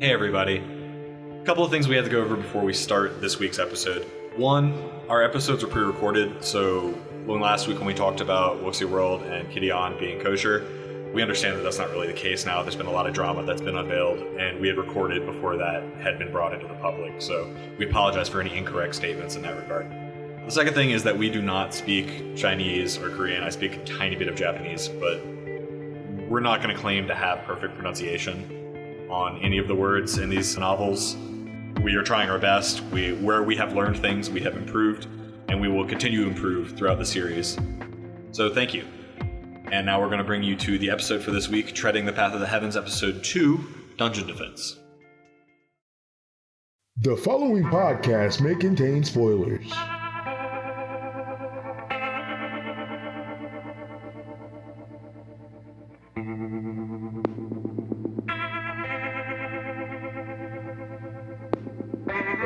Hey everybody. A couple of things we have to go over before we start this week's episode. One, our episodes are pre-recorded, so last week when we talked about Wuxie World and Kidion being kosher, we understand that that's not really the case now. There's been a lot of drama that's been unveiled, and we had recorded before that had been brought into the public, so we apologize for any incorrect statements in that regard. The second thing is that we do not speak Chinese or Korean. I speak a tiny bit of Japanese, but we're not going to claim to have perfect pronunciation on any of the words in these novels. We are trying our best. Where we have learned things, we have improved, and we will continue to improve throughout the series. So thank you. And now we're going to bring you to the episode for this week, Treading the Path of the Heavens, Episode 2, Dungeon Defense. The following podcast may contain spoilers.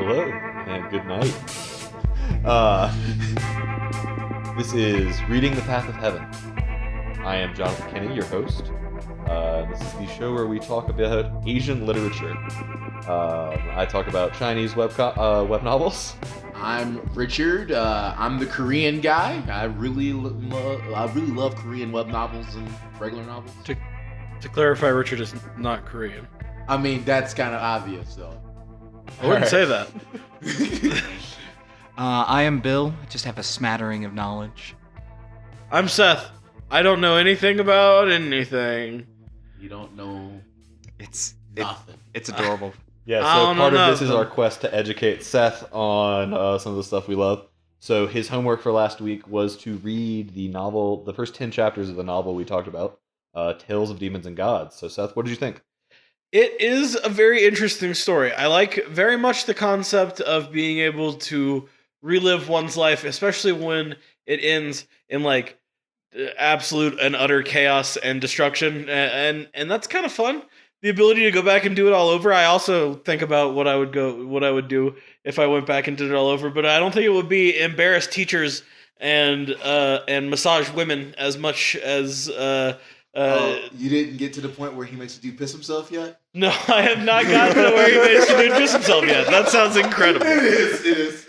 Hello, and good night. This is Reading the Path of Heaven. I am Jonathan Kinney, your host. This is the show where we talk about Asian literature. I talk about Chinese web novels. I'm Richard. I'm the Korean guy. I really love Korean web novels and regular novels. To clarify, Richard is not Korean. I mean, that's kind of obvious, though. I wouldn't say that. I am Bill. I just have a smattering of knowledge. I'm Seth. I don't know anything about anything. You don't know Nothing. It's adorable. Yeah, so part of this is our quest to educate Seth on some of the stuff we love. So his homework for last week was to read the novel, the first 10 chapters of the novel we talked about, Tales of Demons and Gods. So Seth, what did you think? It is a very interesting story. I like very much the concept of being able to relive one's life, especially when it ends in like absolute and utter chaos and destruction, and that's kind of fun. The ability to go back and do it all over. I also think about what I would do if I went back and did it all over, but I don't think it would be embarrass teachers and massage women as much as. You didn't get to the point where he makes the dude piss himself yet? No, I have not gotten to where he makes the dude piss himself yet. That sounds incredible. It is.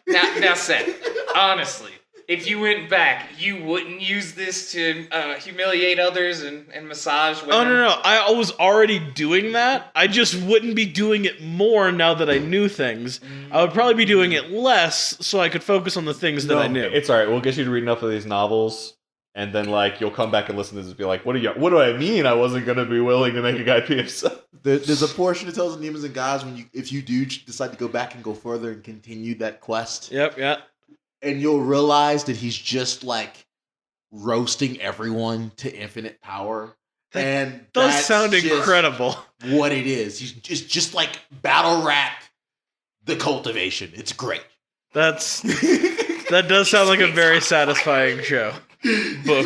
Now, Seth, honestly, if you went back, you wouldn't use this to humiliate others and massage women? Oh, no. I was already doing that. I just wouldn't be doing it more now that I knew things. I would probably be doing it less so I could focus on the things that I knew. It's alright, we'll get you to read enough of these novels, and then you'll come back and listen to this and be like, what do I mean I wasn't going to be willing to make a guy pee himself? There's a portion of Tales of Demons and Gods if you do decide to go back and go further and continue that quest. Yep. And you'll realize that he's just roasting everyone to infinite power. And does sound incredible. What it is. He's just battle rap the cultivation. It's great. That does sound like a very satisfying show. Book.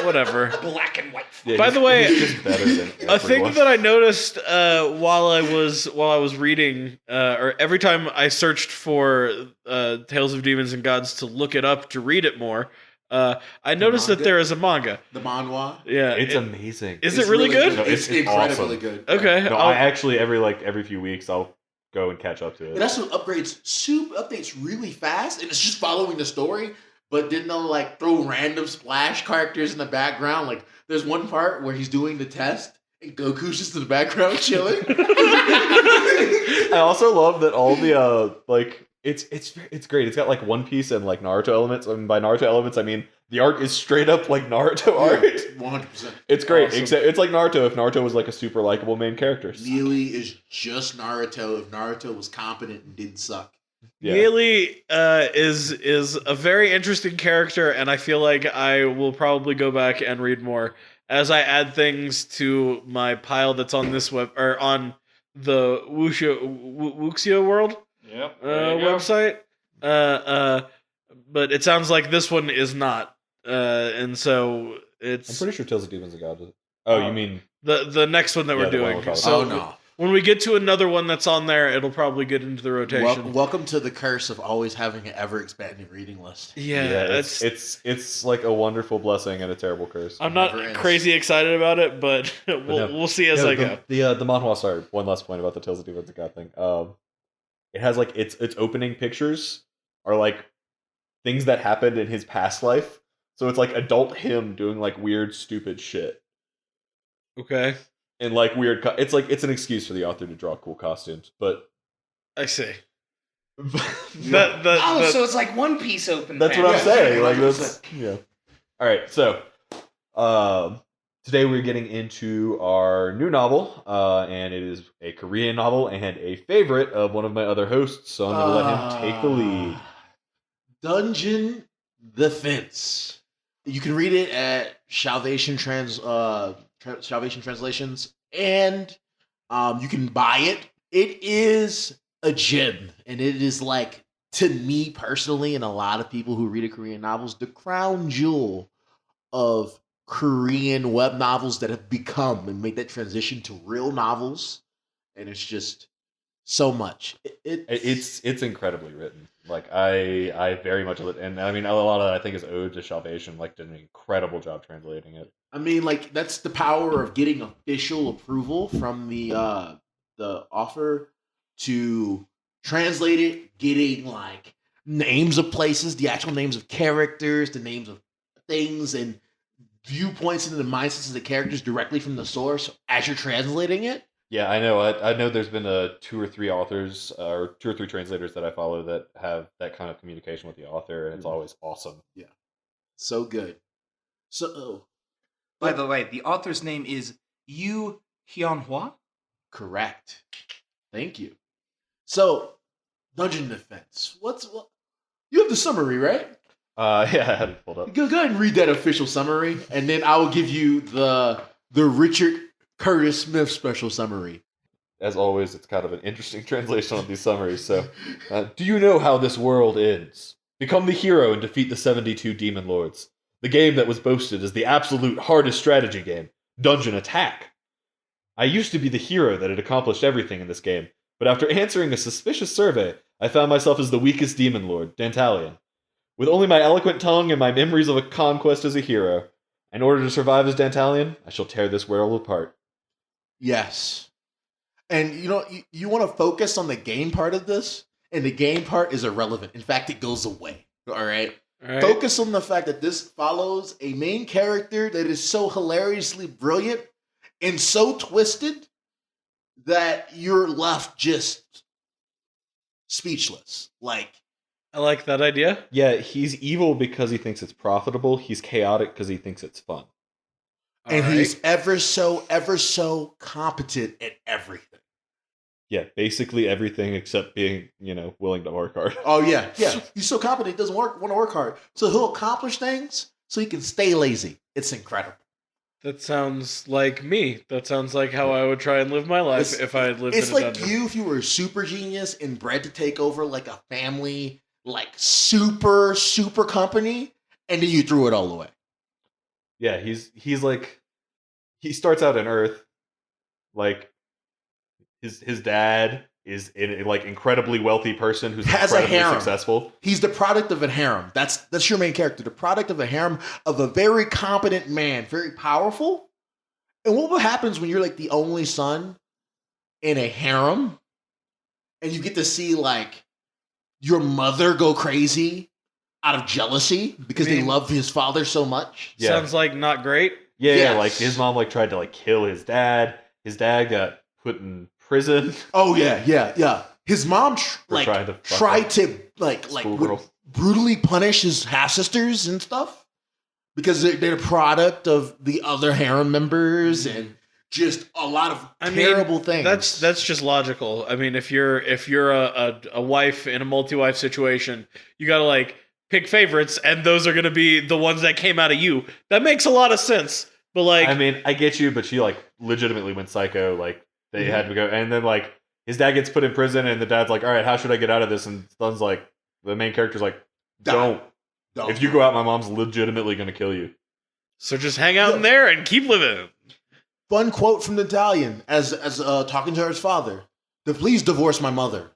Whatever. Black and white. Yeah, By the way, just better than a thing that I noticed while I was reading, or every time I searched for Tales of Demons and Gods to look it up to read it more, I noticed that there is a manga. The manhwa? Yeah. It's amazing. Is it really good? No, It's incredibly awesome. good. Okay. No, I actually every few weeks I'll go and catch up to it. It also updates really fast, and it's just following the story, but then they'll throw random splash characters in the background. There's one part where he's doing the test, and Goku's just in the background chilling. I also love that all the it's great. It's got One Piece and Naruto elements. And by Naruto elements, I mean the art is straight up Naruto art. 100%. It's great. Awesome. Except it's like Naruto if Naruto was a super likable main character. Neely is just Naruto if Naruto was competent and didn't suck. Yeah. Neely is a very interesting character, and I feel like I will probably go back and read more as I add things to my pile that's on this on the Wuxia World website. But it sounds like this one is not, and so it's. I'm pretty sure Tales of Demons and Gods. Oh, you mean the next one that we're doing? one So, no. When we get to another one that's on there, it'll probably get into the rotation. Welcome to the curse of always having an ever-expanding reading list. Yeah, it's like a wonderful blessing and a terrible curse. I'm not crazy excited about it, but we'll see as I go. The manhwa, sorry, one last point about the Tales of Demons and God thing. It has like its opening pictures are like things that happened in his past life. So it's like adult him doing like weird, stupid shit. Okay. And like weird, it's an excuse for the author to draw cool costumes, but I see. So it's like One Piece open. That's what I'm saying. Like that's yeah. All right, so today we're getting into our new novel, and it is a Korean novel and a favorite of one of my other hosts. So I'm going to let him take the lead. Dungeon Defense. You can read it at Salvation Translations, and you can buy it. It is a gem, and it is like, to me personally, and a lot of people who read Korean novels, the crown jewel of Korean web novels that have become and made that transition to real novels, and it's just so much. It's incredibly written. Like I very much love it, and I mean a lot of that I think is owed to Salvation. Like did an incredible job translating it. I mean, like that's the power of getting official approval from the author to translate it, getting like names of places, the actual names of characters, the names of things, and viewpoints into the mindsets of the characters directly from the source as you're translating it. Yeah, I know. I know there's been 2 or 3 authors or 2 or 3 translators that I follow that have that kind of communication with the author, and it's always awesome. Yeah, so good. So, By the way, the author's name is Yu Hyun-hwa. Correct. Thank you. So, Dungeon Defense. You have the summary, right? Yeah, I had it pulled up. Go ahead and read that official summary, and then I will give you the Richard Curtis Smith special summary. As always, it's kind of an interesting translation of these summaries. So, do you know how this world ends? Become the hero and defeat the 72 demon lords. The game that was boasted as the absolute hardest strategy game, Dungeon Attack. I used to be the hero that had accomplished everything in this game, but after answering a suspicious survey, I found myself as the weakest demon lord, Dantalian. With only my eloquent tongue and my memories of a conquest as a hero, in order to survive as Dantalian, I shall tear this world apart. Yes. And you want to focus on the game part of this, and the game part is irrelevant. In fact, it goes away. All right? Focus on the fact that this follows a main character that is so hilariously brilliant and so twisted that you're left just speechless. Like, I like that idea. Yeah, he's evil because he thinks it's profitable. He's chaotic because he thinks it's fun. And he's ever so competent at everything. Yeah, basically everything except being, willing to work hard. Oh, yeah. He's so competent, he doesn't want to work hard. So he'll accomplish things so he can stay lazy. It's incredible. That sounds like me. That sounds like how I would try and live my life if I had lived in a dungeon. It's like you if you were a super genius and bred to take over like a family, like super company, and then you threw it all away. Yeah, he's like, he starts out in Earth, like his dad is an like incredibly wealthy person who's has incredibly a harem. successful. He's the product of a harem. That's your main character. The product of a harem of a very competent man, very powerful. And what happens when you're like the only son in a harem, and you get to see like your mother go crazy out of jealousy because they love his father so much? Yeah. Sounds like not great. Yeah, like his mom like tried to like kill his dad. His dad got put in prison. Oh yeah. His mom tried to brutally punish his half sisters and stuff because they're the product of the other harem members and just a lot of terrible things. That's just logical. I mean, if you're a wife in a multi-wife situation, you gotta like pick favorites, and those are gonna be the ones that came out of you. That makes a lot of sense. But like, I mean, I get you, but she like legitimately went psycho. Like they had to go, and then like his dad gets put in prison, and the dad's like, "All right, how should I get out of this?" And son's like, the main character's like, "Don't. If you go out, my mom's legitimately gonna kill you. So just hang out in there and keep living." Fun quote from Dantalian as talking to his father. Please divorce my mother.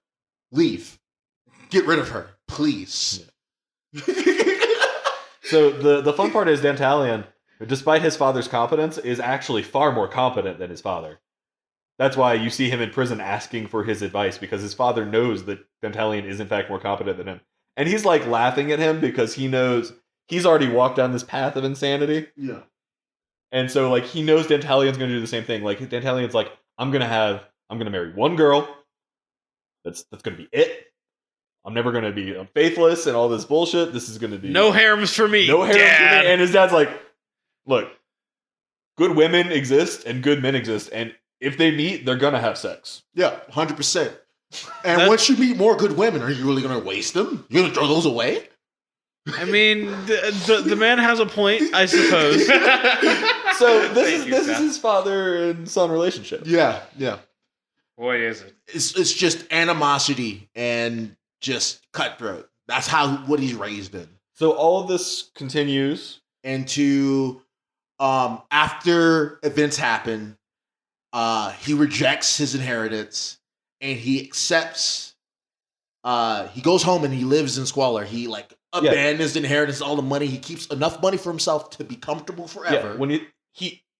Leave. Get rid of her. Please. So the fun part is Dantalian, despite his father's competence, is actually far more competent than his father. That's why you see him in prison asking for his advice, because his father knows that Dantalian is in fact more competent than him. And he's like laughing at him because he knows he's already walked down this path of insanity. Yeah. And so like he knows Dantalian's gonna do the same thing. Like Dantalian's like, I'm gonna marry one girl. That's gonna be it. I'm never gonna be faithless and all this bullshit. This is gonna be No harems for me. no harems for Dad. me. And his dad's like, look, good women exist and good men exist, and if they meet, they're gonna have sex. Yeah, 100%. And once you meet more good women, are you really going to waste them? You're going to throw those away? I mean, the man has a point, I suppose. So this Thank you, is Seth. his father and son relationship. Yeah, yeah. Boy, is it. It's just animosity and just cutthroat. That's what he's raised in. So all of this continues. And after events happen, he rejects his inheritance and he accepts. He goes home and he lives in squalor. He abandons the inheritance, all the money. He keeps enough money for himself to be comfortable forever. Yeah, when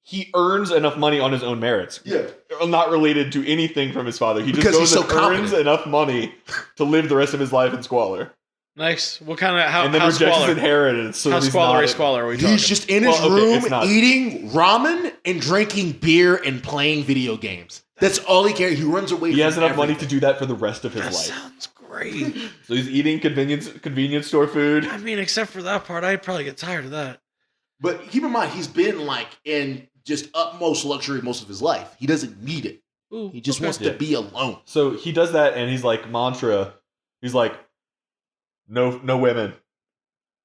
he earns enough money on his own merits. Yeah. Not related to anything from his father. He just Because goes he's and so earns competent. enough money to live the rest of his life in squalor. Nice. What kind of And then how rejects his squalor? inheritance. So How he's squalor are we talking? He's just in his Well, okay, room it's not. eating ramen and drinking beer and playing video games. That's all he cares. He runs away. He from has enough money to everything. do that for the rest of his That life. sounds great. So he's eating convenience store food. I mean, except for that part, I'd probably get tired of that. But keep in mind, he's been in just utmost luxury most of his life. He doesn't need it. Ooh, He just okay. wants to be alone. So he does that, and he's like mantra. He's like, no women.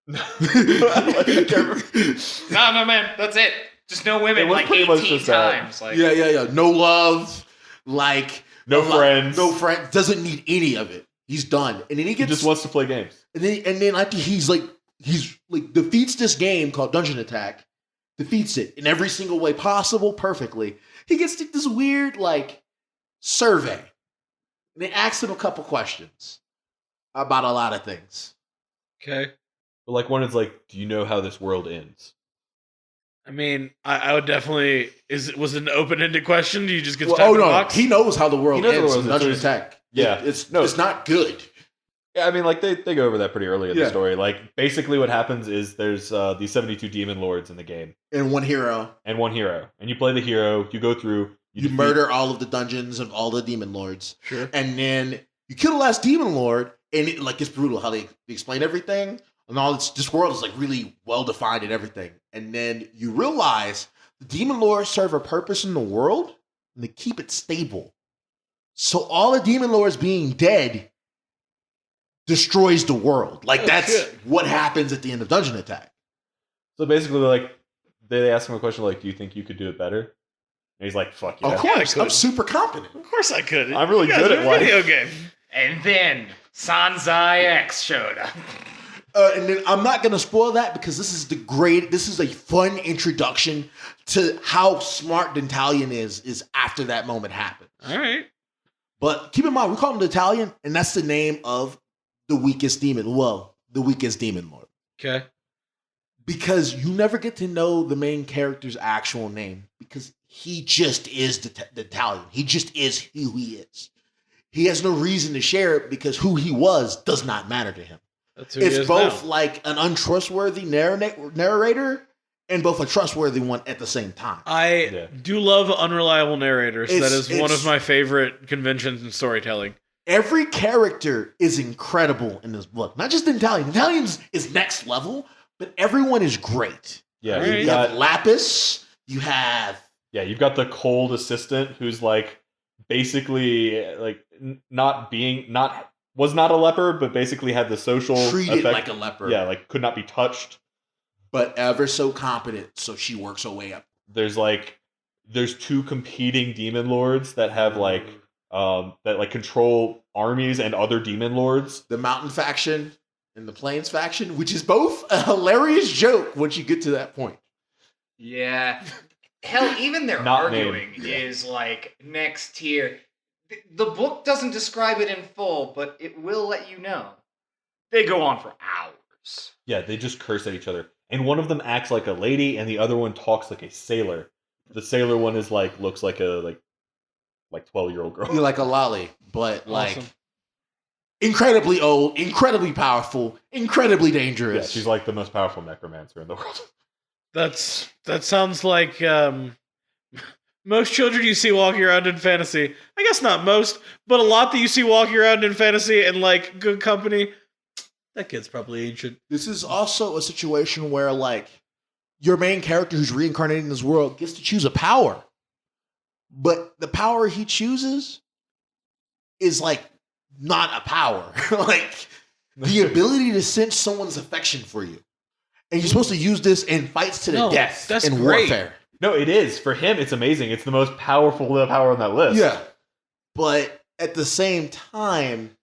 No, man, that's it. Just no women It was like pretty much 18 just that. times. Like, Yeah. No love. No friends. No friends. Doesn't need any of it. He's done. And then he He gets just wants to play games. And then after he's defeats this game called Dungeon Attack, defeats it in every single way possible perfectly. He gets this weird survey. And they ask him a couple questions about a lot of things. Okay. But like one is like, do you know how this world ends? I mean, I would definitely. Was it an open-ended question? Do you just get to Well, type in a no, box? he knows how the world He knows ends the in world Dungeon ends. Attack. Yeah. It's No. not good. Yeah, I mean, like they go over that pretty early in Yeah. the story. Like basically, what happens is there's these 72 demon lords in the game, And one hero, and one hero, and you play the hero. You go through. you defeat- murder all of the dungeons of all the demon lords. Sure. And then you kill the last demon lord, and it's brutal how they explain everything. And all this world is really well defined and everything. And then you realize the demon lords serve a purpose in the world and they keep it stable. So all the demon lords being dead destroys the world. That's shit. what happens at the end of Dungeon Attack. So basically, they ask him a question like, "Do you think you could do it better?" And he's like, "Fuck yeah." Of course, I I'm could. super competent. Of course I could. I'm really You guys good are at a life. video game. and then Sanzai X showed up. And then I'm not going to spoil that because this is a fun introduction to how smart Dantalian is after that moment happened. All right. But keep in mind, we call him Dantalian, and that's the name of the weakest demon. Well, the weakest demon lord. Okay. Because you never get to know the main character's actual name because he just is Dantalian. He just is who he is. He has no reason to share it because who he was does not matter to him. That's who he It's is both now. like an untrustworthy narrator and both a trustworthy one at the same time. I do love unreliable narrators. That is one It's- of my favorite conventions in storytelling. Every character is incredible in this book. Not just Dantalian. Dantalian is next level, but everyone is great. Yeah, Right. you've You have got Lapis. You have you've got the cold assistant who's like basically like was not a leper, but basically had the social treated effect. like a leper, Yeah, like could not be touched. but ever so competent. So she works her way up. There's two competing demon lords that have that control armies and other demon lords. The Mountain faction and the Plains faction, which is both a hilarious joke once you get to that point. Yeah. Hell, even their Not arguing named, yeah. is like next tier. The book doesn't describe it in full, but it will let you know. They go on for hours. Yeah, they just curse at each other. And one of them acts like a lady, and the other one talks like a sailor. The sailor one is looks like a 12-year-old girl. You're like a lolly, but like Awesome. incredibly old, incredibly powerful, incredibly Yeah, dangerous. she's like the most powerful necromancer in the world. That sounds like most children you see walking around in fantasy. I guess not most, but a lot that you see walking around in fantasy and like good company. That kid's probably ancient. This is also a situation where like your main character who's reincarnated in this world gets to choose a power. But the power he chooses is like not a power. Like the ability to sense someone's affection for you. And you're supposed to use this in fights to the No, death that's in great. warfare. No, it is. For him, it's amazing. It's the most powerful power on that list. Yeah. But at the same time,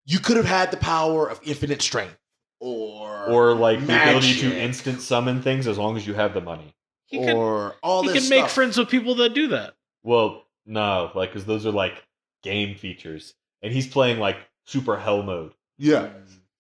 you could have had the power of infinite strength Or like the ability to magic, instant summon things as long as you have the money. He can, or all he this can make stuff. friends with people that do that. Well, no, like, because those are like game features. And he's playing like super hell mode. Yeah.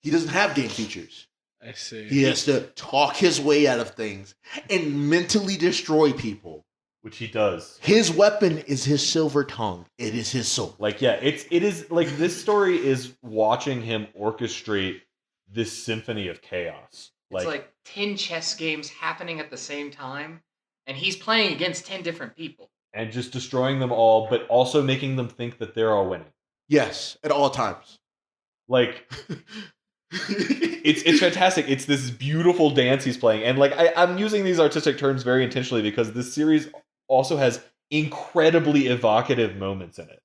He doesn't have game features. I see. He has to talk his way out of things and mentally destroy people. Which he does. His weapon is his silver tongue. It is his soul. Like, yeah, it is like this story is watching him orchestrate this symphony of chaos. It's like 10 chess games happening at the same time, and he's playing against 10 different people. And just destroying them all, but also making them think that they're all winning. Yes, at all times. Like, it's fantastic. It's this beautiful dance he's playing. And like I'm using these artistic terms very intentionally because this series also has incredibly evocative moments in it.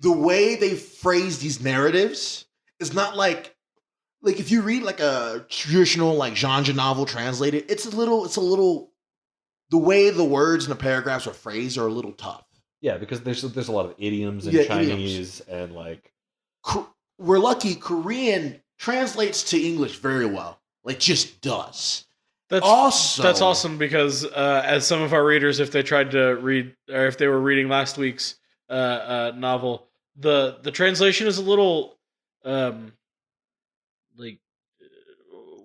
The way they phrase these narratives is not like if you read like a traditional like genre novel translated, it's a little the way the words in the paragraphs are phrased are a little tough. Yeah, because there's a lot of idioms in Yeah, Chinese and like We're lucky Korean translates to English very well. Like just does. That's awesome because as some of our readers, if they tried to read or if they were reading last week's novel, the translation is a little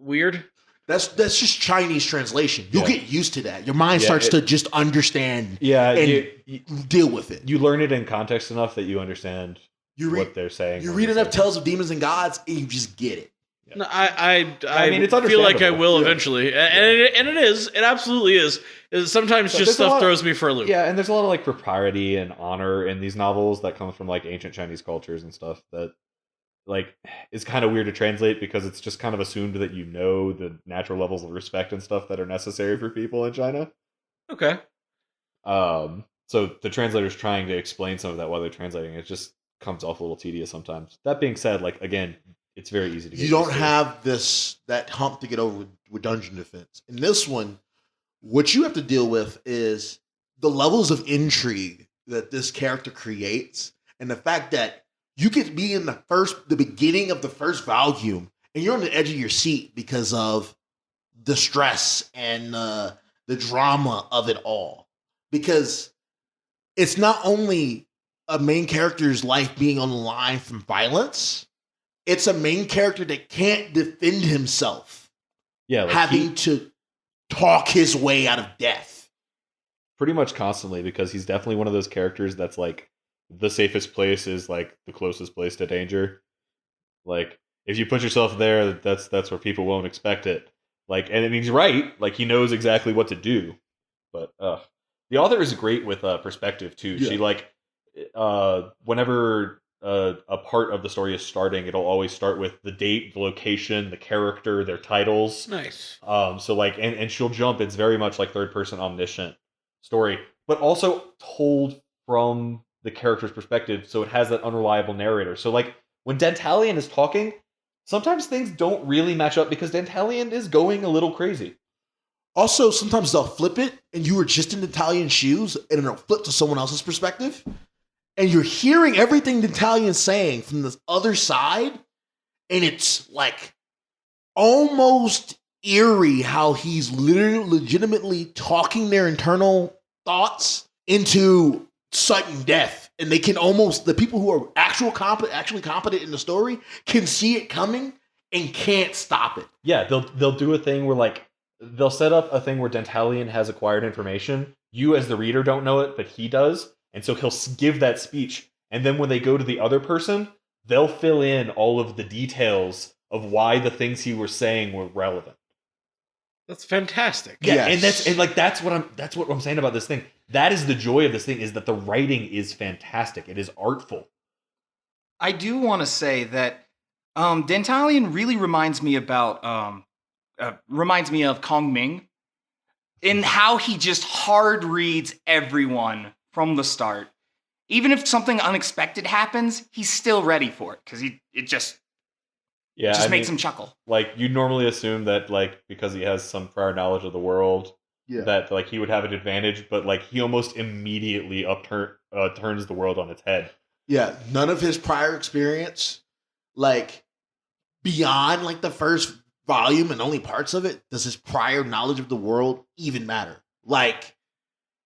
weird. That's just Chinese translation. You'll Yeah. get used to that. Your mind Yeah, starts to just understand and deal with it. you learn it in context enough that you understand You what read they're saying. you when read they enough say it. Tales of Demons and Gods and you just get it. No, I mean, it's feel like I understandable. will Yeah. eventually, and it absolutely is. Sometimes So just there's a stuff lot- throws me for a loop. Yeah, and there's a lot of like propriety and honor in these novels that comes from like ancient Chinese cultures and stuff that like is kind of weird to translate because it's just kind of assumed that you know the natural levels of respect and stuff that are necessary for people in China. Okay. So the translator's trying to explain some of that while they're translating. It just comes off a little tedious sometimes. That being said, like again, it's very easy to get You don't used to. have that hump to get over with Dungeon Defense. In this one, what you have to deal with is the levels of intrigue that this character creates, and the fact that you could be in the beginning of the first volume, and you're on the edge of your seat because of the stress and the drama of it all. Because it's not only a main character's life being on the line from violence, it's a main character that can't defend himself, Yeah, like having to talk his way out of death. pretty much constantly because he's definitely one of those characters that's like the safest place is like the closest place to danger. Like if you put yourself there, that's where people won't expect it. Like, and he's right. Like he knows exactly what to do. But the author is great with perspective too. Yeah. She like whenever a part of the story is starting, it'll always start with the date, the location, the character, their titles. Nice. So like, and she'll jump. It's very much like third person omniscient story, but also told from the character's perspective. So it has that unreliable narrator. So like when Dantalian is talking, sometimes things don't really match up because Dantalian is going a little crazy. Also, sometimes they'll flip it, and you were just in Italian shoes, and it'll flip to someone else's perspective, and you're hearing everything the Italian's saying from the other side, and it's like almost eerie how he's literally legitimately talking their internal thoughts into sudden death. And they can almost, the people who are actually competent in the story can see it coming and can't stop it. Yeah, they'll do a thing where like they'll set up a thing where Dantalian has acquired information. You as the reader don't know it, but he does. And so he'll give that speech. And then when they go to the other person, they'll fill in all of the details of why the things he was saying were relevant. That's fantastic. Yeah, Yes. and that's what I'm saying about this thing. That is the joy of this thing, is that the writing is fantastic. It is artful. I do want to say that Dantalian really reminds me of Kong Ming in how he just hard reads everyone from the start. Even if something unexpected happens, he's still ready for it because it just makes him chuckle. Like, you'd normally assume that, like, because he has some prior knowledge of the world, that like he would have an advantage, but like he almost immediately turns the world on its head. Yeah, none of his prior experience, like beyond like the first volume and only parts of it, does his prior knowledge of the world even matter. Like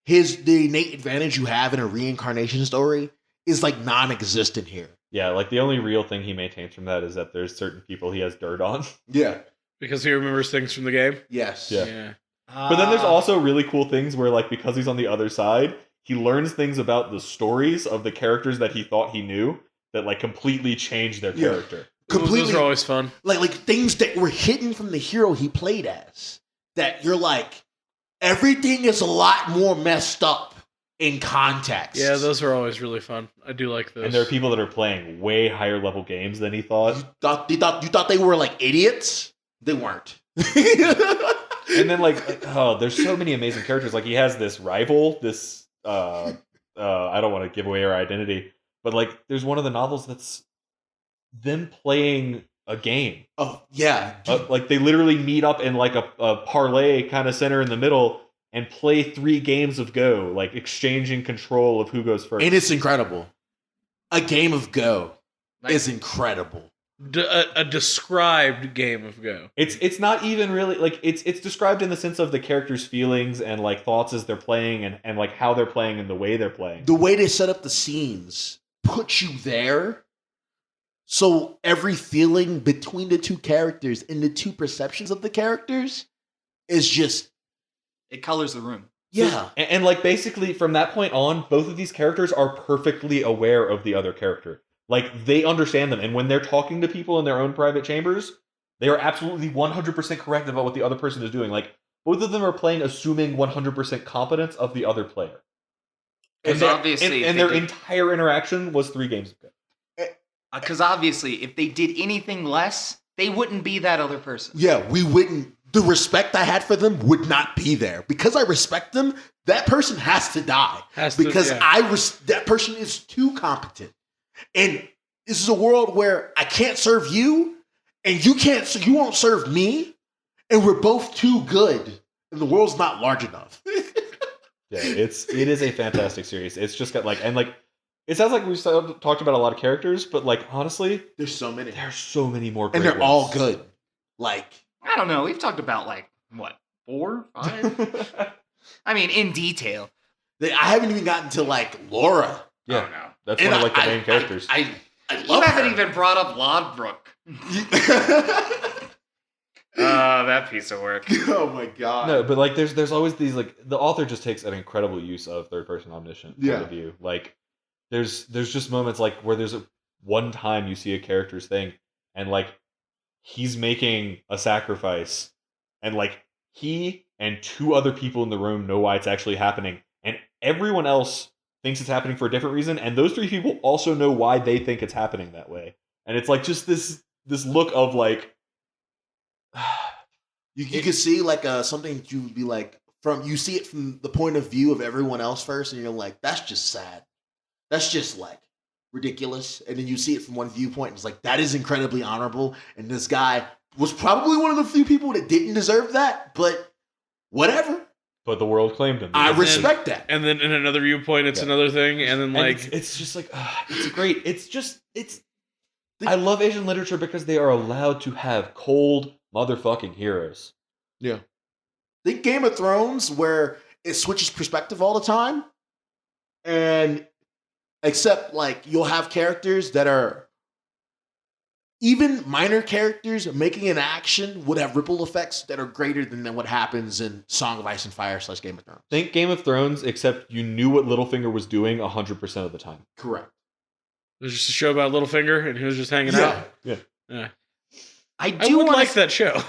the innate advantage you have in a reincarnation story is like non-existent here. Yeah, like the only real thing he maintains from that is that there's certain people he has dirt on. Yeah. Because he remembers things from the game? Yes. Yeah. But then there's also really cool things where, like, because he's on the other side, he learns things about the stories of the characters that he thought he knew that, like, completely change their character. Completely. Those are always fun. Like things that were hidden from the hero he played as. That you're like, everything is a lot more messed up in context. Yeah, those are always really fun. I do like those. And there are people that are playing way higher level games than he thought. You thought they were like idiots? They weren't. And then there's so many amazing characters. Like, he has this rival, this I don't want to give away her identity, but like there's one of the novels that's them playing a game. Oh yeah. Like they literally meet up in like a parlay kind of center in the middle and play 3 games of Go, like exchanging control of who goes first. And it's incredible. A game of Go is incredible. A described game of Go. It's not even really like it's described in the sense of the characters' feelings and like thoughts as they're playing and like how they're playing and the way they're playing. The way they set up the scenes puts you there. So every feeling between the two characters and the two perceptions of the characters is just, it colors the room. Yeah. And like basically from that point on, both of these characters are perfectly aware of the other character. Like, they understand them, and when they're talking to people in their own private chambers, they are absolutely 100% correct about what the other person is doing. Like, both of them are playing assuming 100% competence of the other player. And their entire interaction was 3 games ago. Because obviously, if they did anything less, they wouldn't be that other person. Yeah, we wouldn't. The respect I had for them would not be there. Because I respect them, that person has to die. That person is too competent. And this is a world where I can't serve you, and you won't serve me, and we're both too good, and the world's not large enough. Yeah, it is a fantastic series. It's just got it sounds like we've talked about a lot of characters, but like honestly, there's so many. There's so many more, and they're all good. Like, I don't know. We've talked about 4, 5. I mean, in detail. I haven't even gotten to like Laura. Yeah, oh, no. That's one of the main characters. I love you haven't her. even brought up Lodbrok. That piece of work. Oh my god. No, but like there's always these the author just takes an incredible use of third person omniscient point of view. Like there's just moments like where there's one time you see a character's thing and like he's making a sacrifice and like he and 2 other people in the room know why it's actually happening and everyone else thinks it's happening for a different reason, and those 3 people also know why they think it's happening that way. And it's like just this look of like you can see like something you would be like you see it from the point of view of everyone else first, and you're like, that's just sad. That's just like ridiculous. And then you see it from one viewpoint, and it's like, that is incredibly honorable. And this guy was probably one of the few people that didn't deserve that, but whatever. But the world claimed him. I respect that. And then in another viewpoint, it's another thing. And then it's just like, it's great. I love Asian literature because they are allowed to have cold motherfucking heroes. Yeah. Think Game of Thrones, where it switches perspective all the time, and except like you'll have characters that are even minor characters making an action would have ripple effects that are greater than what happens in Song of Ice and Fire / Game of Thrones. Think Game of Thrones, except you knew what Littlefinger was doing 100% of the time. Correct. There's just a show about Littlefinger, and he was just hanging Yeah. out. Yeah. I would like that show.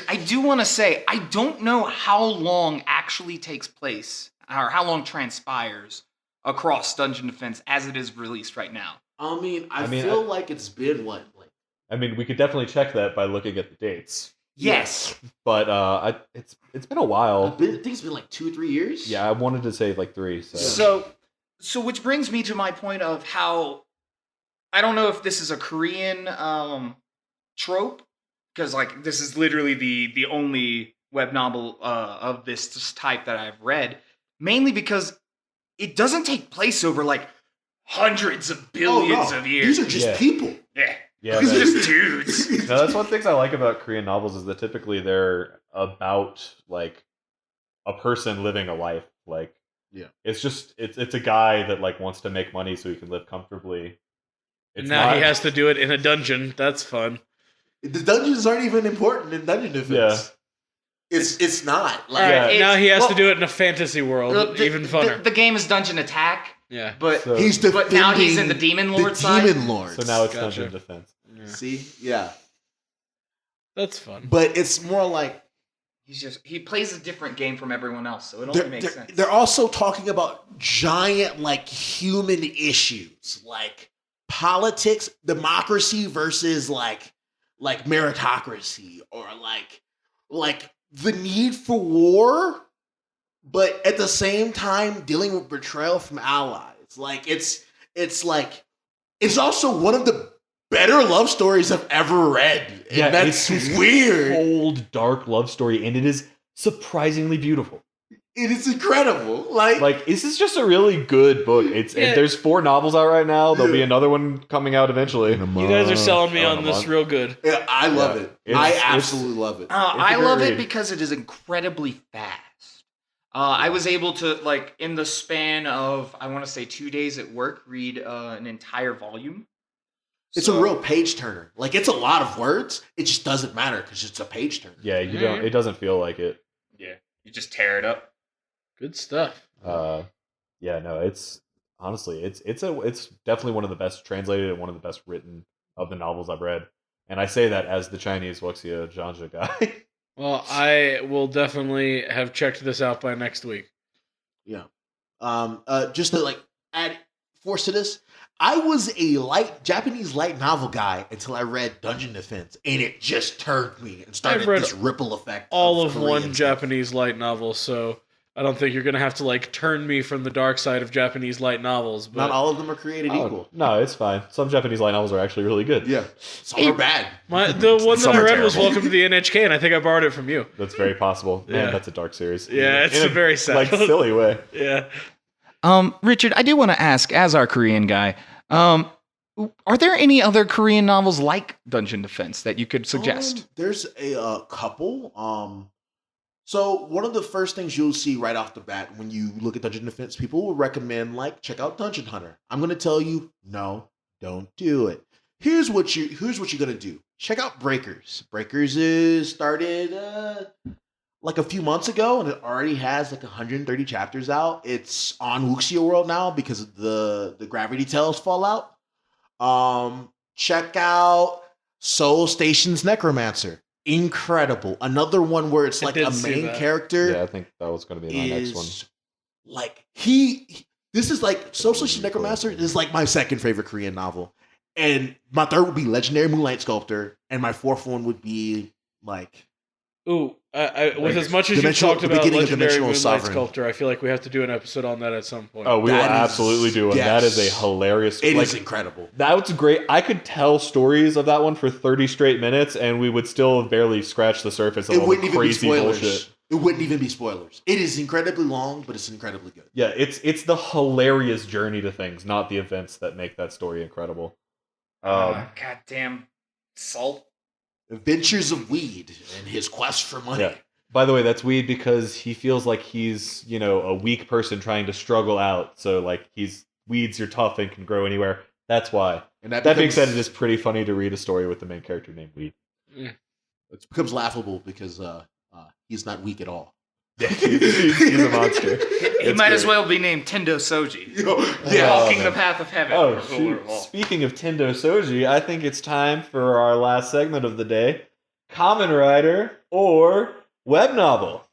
I do want to say, I don't know how long actually takes place, or how long transpires across Dungeon Defense as it is released right now. I mean, I feel like it's been what? I mean, we could definitely check that by looking at the dates. Yes. But it's been a while. I think it's been like 2 or 3 years. Yeah, I wanted to say like 3. So which brings me to my point of how I don't know if this is a Korean trope, because like this is literally the only web novel of this type that I've read, mainly because it doesn't take place over like hundreds of billions of years. These are just people. Yeah, these are just dudes. No, that's one of the things I like about Korean novels is that typically they're about like a person living a life. Like, it's just it's a guy that like wants to make money so he can live comfortably. He has to do it in a dungeon. That's fun. The dungeons aren't even important in Dungeon Defense. Yeah. It's not. Like, now he has to do it in a fantasy world. Even funner. The game is Dungeon Attack. Yeah. But but now he's in the Demon Lord side. Demon Lord. So now it's Dungeon Defense. Yeah. See? Yeah. That's fun. But it's more like he plays a different game from everyone else, so it only makes sense. They're also talking about giant like human issues, like politics, democracy versus like meritocracy, or like the need for war, but at the same time dealing with betrayal from allies. Like it's also one of the better love stories I've ever read. And Yeah, that's it's weird. Cold, dark love story, and it is surprisingly beautiful. It is incredible. Like this is just a really good book. There's 4 novels out right now. There'll be another one coming out eventually. You guys are selling me on this real good. Yeah, I love it. I absolutely love it. I love it because it is incredibly fast. I was able to, like, in the span of, I want to say 2 days at work, read an entire volume. It's a real page turner. Like, it's a lot of words. It just doesn't matter because it's a page turner. Yeah, you don't. It doesn't feel like it. Yeah, you just tear it up. Good stuff. Yeah, no, it's honestly, it's definitely one of the best translated and one of the best written of the novels I've read. And I say that as the Chinese Wuxia Zhangzhe guy. Well, I will definitely have checked this out by next week. Yeah. Just to like add force to this, I was a Japanese light novel guy until I read Dungeon Defense, and it just turned me and started this ripple effect. All of one Japanese light novel, so I don't think you're going to have to like turn me from the dark side of Japanese light novels. But not all of them are created equal. No, it's fine. Some Japanese light novels are actually really good. Yeah. Some are bad. The one that I read was Welcome to the NHK, and I think I borrowed it from you. That's very possible. Man, Yeah. that's a dark series. Yeah, it's In a very sad, like silly way. Yeah. Richard, I do want to ask, as our Korean guy, are there any other Korean novels like Dungeon Defense that you could suggest? There's a couple. So one of the first things you'll see right off the bat when you look at Dungeon Defense, people will recommend like check out Dungeon Hunter. I'm gonna tell you, no, don't do it. Here's what you're gonna do. Check out Breakers. Breakers is started like a few months ago, and it already has like 130 chapters out. It's on Wuxia World now because of the Gravity Tales fallout. Check out Soul Station's Necromancer. Incredible. Another one where it's like a main character. Yeah, I think that was going to be my next one. Like this is like Soul Station Necromancer is like my second favorite Korean novel, and my third would be Legendary Moonlight Sculptor, and my fourth one would be like. Ooh, with as much as you talked about Legendary Moonlight Sculptor, I feel like we have to do an episode on that at some point. Oh, we will absolutely do one. Yes. That is a hilarious. It is incredible. That was great. I could tell stories of that one for 30 straight minutes, and we would still barely scratch the surface of all the crazy bullshit. It wouldn't even be spoilers. It is incredibly long, but it's incredibly good. Yeah, it's the hilarious journey to things, not the events that make that story incredible. Goddamn salt. Adventures of Weed and his quest for money. Yeah. By the way, that's weed because he feels like he's, a weak person trying to struggle out. So, like, weeds are tough and can grow anywhere. That's why. And that being said, it is pretty funny to read a story with the main character named Weed. It becomes laughable because he's not weak at all. Yeah, he's a monster. He might as well be named Tendo Soji. Walking the path of heaven. Oh, shoot. Speaking of Tendo Soji, I think it's time for our last segment of the day. Kamen Rider or web novel.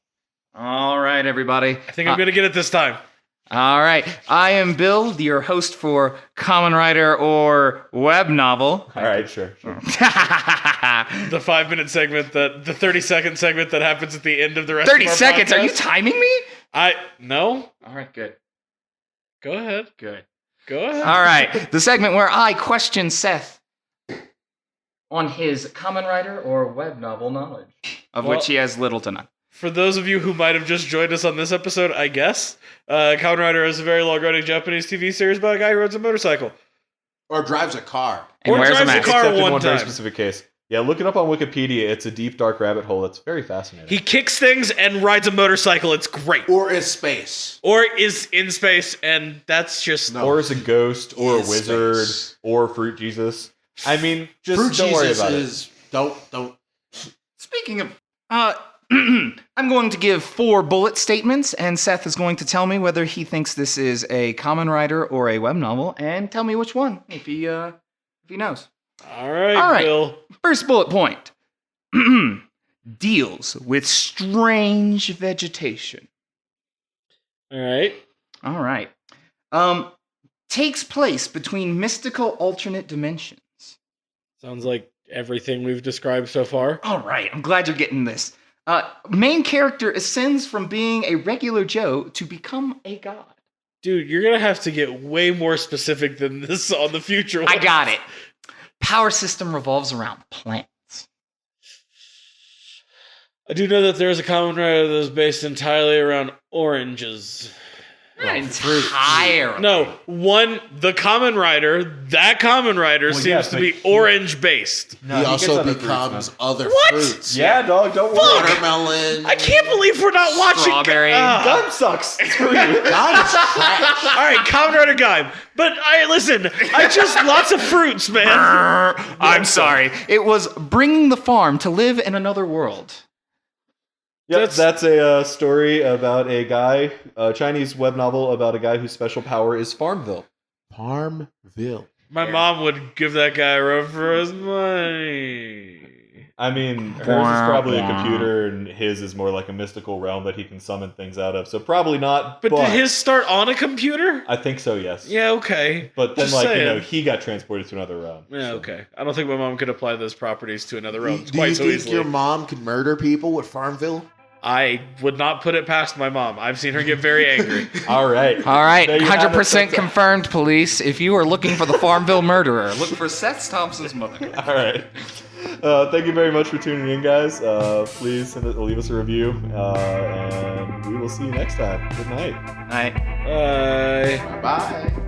All right, everybody. I think I'm going to get it this time. All right. I am Bill, your host for Kamen Rider or web novel. All right, sure. The 5-minute segment, the 30-second segment that happens at the end of the rest 30 of our seconds. podcast. Are you timing me? No. All right, good. Go ahead. Good. Go ahead. All right. The segment where I question Seth on his Kamen Rider or web novel knowledge, of which he has little to none. For those of you who might have just joined us on this episode, I guess, Kamen Rider is a very long-running Japanese TV series about a guy who rides a motorcycle. Or drives a car. And Or wears a drives a mask. car. Except in one one very time. specific case. Yeah, look it up on Wikipedia. It's a deep, dark rabbit hole that's very fascinating. He kicks things and rides a motorcycle. It's great. Or is space. Or is in space, and that's just... No. Or is a ghost, or a Is wizard, space. or Fruit Jesus. I mean, just Fruit don't worry Jesus about it. is don't. Speaking of, I'm going to give 4 bullet statements, and Seth is going to tell me whether he thinks this is a Kamen Rider or a web novel, and tell me which one if he knows. All right, Bill. First bullet point: deals with strange vegetation. All right. All right. Takes place between mystical alternate dimensions. Sounds like everything we've described so far. All right, I'm glad you're getting this. Main character ascends from being a regular Joe to become a god. Dude, you're going to have to get way more specific than this on the future one. I got it. Power system revolves around plants. I do know that there's a Kamen Rider that is based entirely around oranges. Not entirely. No, the Kamen Rider, that Kamen Rider seems to be orange based. No, he gets also other becomes fruits, other What? fruits. Yeah, dog, don't worry. Watermelon. I can't believe we're not watching. Strawberry. Gun sucks. Screw you. God is trash. All right, Kamen Rider guy. But listen, I just lots of fruits, man. I'm sorry. It was bringing the farm to live in another world. Yep, that's a story about a guy, a Chinese web novel about a guy whose special power is Farmville. Farmville. My mom would give that guy a run for his money. I mean, hers is probably a computer, and his is more like a mystical realm that he can summon things out of. So probably not. But did his start on a computer? I think so, yes. Yeah, okay. But then, Just like, saying. he got transported to another realm. Yeah, so. okay. I don't think my mom could apply those properties to another realm Do quite you so think easily. your mom could murder people with Farmville? I would not put it past my mom. I've seen her get very angry. All right. All right, There you have it, 100% Seth. confirmed, police. If you are looking for the Farmville murderer, look for Seth Thompson's mother. All right. Thank you very much for tuning in, guys. Please leave us a review, and we will see you next time. Good night. All right. Bye. Bye-bye.